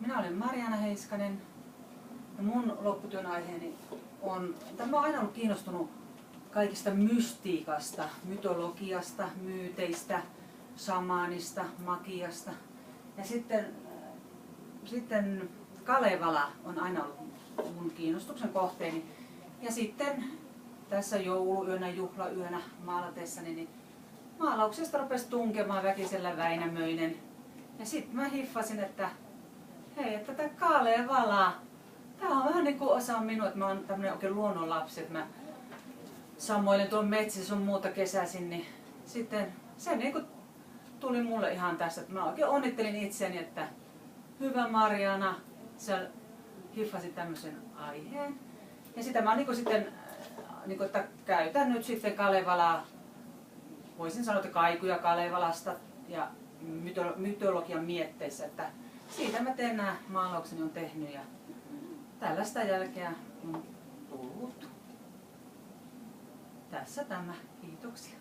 Minä olen Marjaana Heiskanen ja mun lopputyön aiheeni on, mä oon aina ollut kiinnostunut kaikista mystiikasta, mytologiasta, myyteistä, shamaanista, magiasta. Ja sitten Kalevala on aina ollut mun kiinnostuksen kohteeni. Ja sitten tässä jouluyönä, juhlayönä maalatessani, niin maalauksesta rupesi tunkemaan väkisellä Väinämöinen. Ja sitten mä hiffasin, että hei, että tää Kalevala, tää on vähän niin kuin osa minua, että mä oon tämmönen oikein luonnonlapsi, että mä sammoilen tuolla metsissä on muuta kesäisin, niin sitten se niin kuin tuli mulle ihan tässä, että mä oikein onnittelin itseni, että hyvä Marjaana, sä hiffasit tämmöisen aiheen. Ja sitä mä niin sitten, että käytän nyt sitten Kalevalaa, voisin sanoa, että kaikuja Kalevalasta ja mytologian mietteissä, että siitä mä teen nämä maalaukseni on tehnyt ja tällaista jälkeä on tullut. Tässä tämä. Kiitoksia.